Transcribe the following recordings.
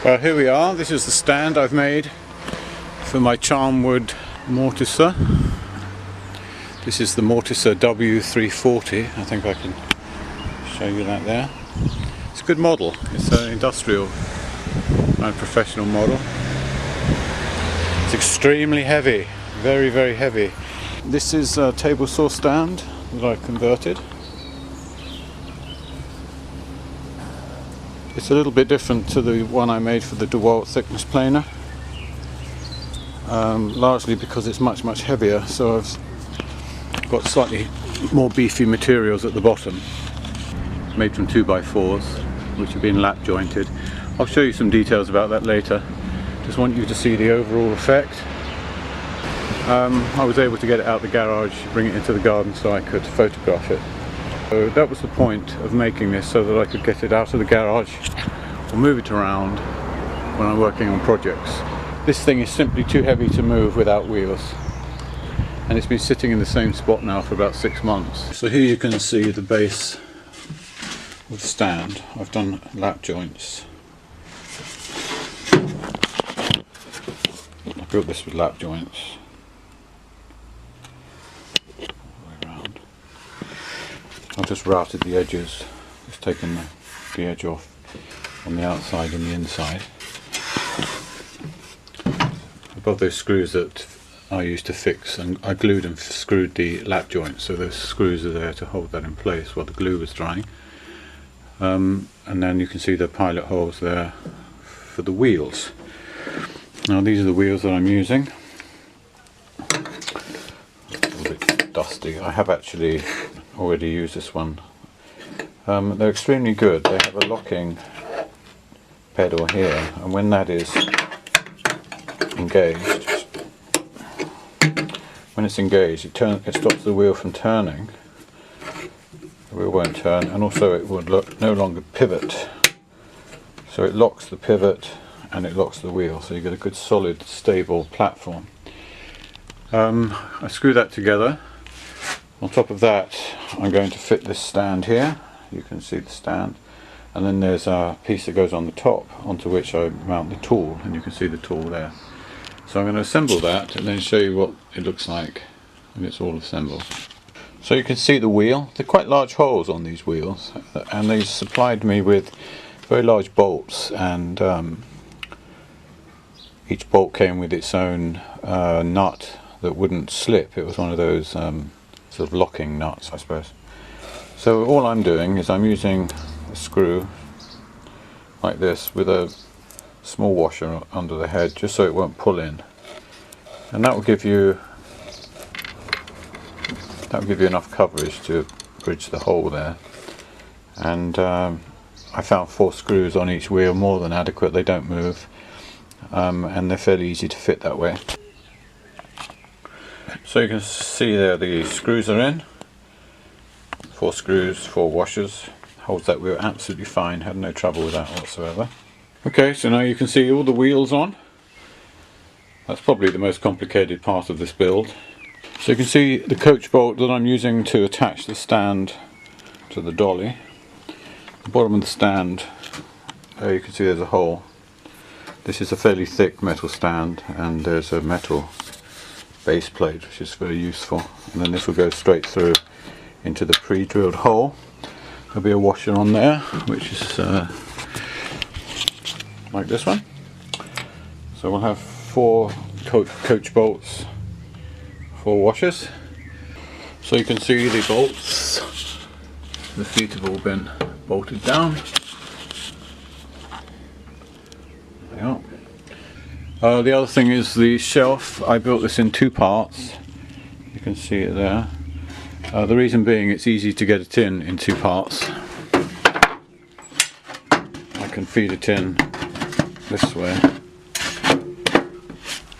Well, here we are. This is the stand I've made for my Charnwood Mortiser. This is the Mortiser W340. I think I can show you that there. It's a good model. It's an industrial and professional model. It's extremely heavy, very, very heavy. This is a table saw stand that I've converted. It's a little bit different to the one I made for the DeWalt thickness planer, largely because it's much heavier, so I've got slightly more beefy materials at the bottom, made from 2x4s, which have been lap jointed. I'll show you some details about that later. Just want you to see the overall effect. I was able to get it out the garage, bring it into the garden so I could photograph it. So that was the point of making this, so that I could get it out of the garage or move it around when I'm working on projects. This thing is simply too heavy to move without wheels, and it's been sitting in the same spot now for about 6 months. So here you can see the base of the stand. I've done lap joints. I built this with lap joints. I've just routed the edges, just taken the edge off on the outside and the inside. Above those screws that I used to fix, and I glued and screwed the lap joints, so those screws are there to hold that in place while the glue was drying. And then you can see the pilot holes there for the wheels. Now these are the wheels that I'm using. A little bit dusty. I have actually already used this one. They're extremely good. They have a locking pedal here, and when that is engaged, it stops the wheel from turning. The wheel won't turn, and also it would no longer pivot. So it locks the pivot and it locks the wheel, so you get a good solid stable platform. I screw that together. On top of that, I'm going to fit this stand here. You can see the stand, and then there's a piece that goes on the top onto which I mount the tool, and you can see the tool there. So I'm going to assemble that and then show you what it looks like when it's all assembled. So you can see the wheel. They're quite large holes on these wheels, and they supplied me with very large bolts, and each bolt came with its own nut that wouldn't slip. It was one of those sort of locking nuts, I suppose. So all I'm doing is I'm using a screw like this with a small washer under the head, just so it won't pull in, and that will give you enough coverage to bridge the hole there. And I found 4 screws on each wheel, more than adequate. They don't move, and they're fairly easy to fit that way. So you can see there the screws are in. 4 screws, 4 washers. Holds that wheel absolutely fine, had no trouble with that whatsoever. Okay, so now you can see all the wheels on. That's probably the most complicated part of this build. So you can see the coach bolt that I'm using to attach the stand to the dolly. The bottom of the stand, you can see there's a hole. This is a fairly thick metal stand, and there's a metal base plate, which is very useful, and then this will go straight through into the pre-drilled hole. There'll be a washer on there, which is like this one. So we'll have 4 coach bolts, 4 washers. So you can see the bolts, the feet have all been bolted down. There they are. The other thing is the shelf. I built this in 2 parts. You can see it there. The reason being, it's easy to get it in 2 parts. I can feed it in this way,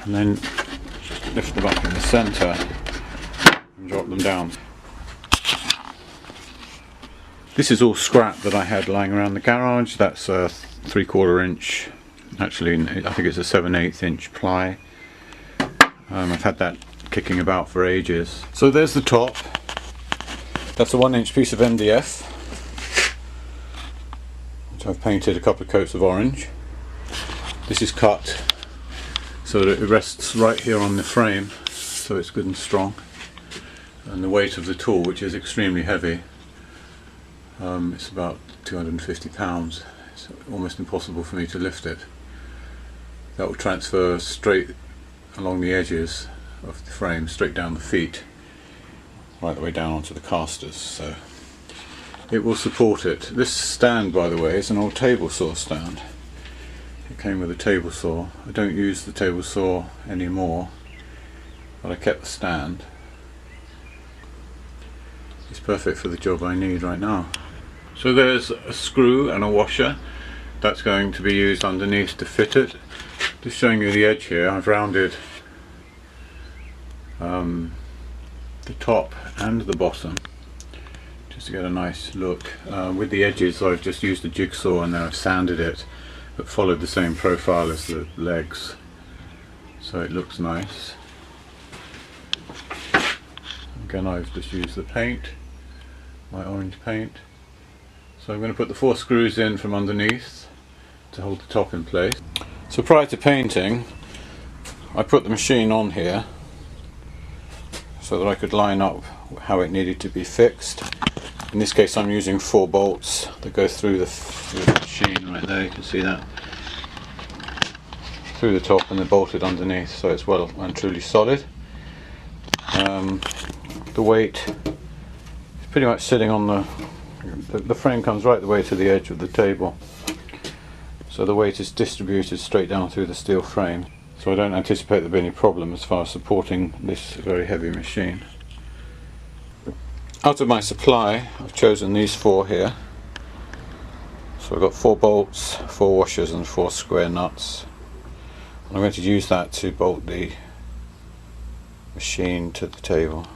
and then lift them up in the centre and drop them down. This is all scrap that I had lying around the garage. That's a 3/4 inch. Actually, I think it's a 7/8 inch ply. I've had that kicking about for ages. So there's the top. That's a 1 inch piece of MDF, which I've painted a couple of coats of orange. This is cut so that it rests right here on the frame, so it's good and strong. And the weight of the tool, which is extremely heavy, it's about 250 pounds. It's almost impossible for me to lift it. That will transfer straight along the edges of the frame, straight down the feet, right the way down onto the casters, so it will support it. This stand, by the way, is an old table saw stand. It came with a table saw. I don't use the table saw anymore, but I kept the stand. It's perfect for the job I need right now. So there's a screw and a washer that's going to be used underneath to fit it. Just showing you the edge here, I've rounded the top and the bottom just to get a nice look. With the edges I've just used a jigsaw and then I've sanded it, but followed the same profile as the legs, so it looks nice. Again, I've just used the paint, my orange paint. So I'm going to put the 4 screws in from underneath to hold the top in place. So prior to painting, I put the machine on here so that I could line up how it needed to be fixed. In this case I'm using 4 bolts that go through the machine right there, you can see that, through the top, and they're bolted underneath, so it's well and truly solid. The weight is pretty much sitting on the frame comes right the way to the edge of the table, so the weight is distributed straight down through the steel frame, so I don't anticipate there'll be any problem as far as supporting this very heavy machine. Out of my supply I've chosen these 4 here, so I've got 4 bolts, 4 washers and 4 square nuts, and I'm going to use that to bolt the machine to the table.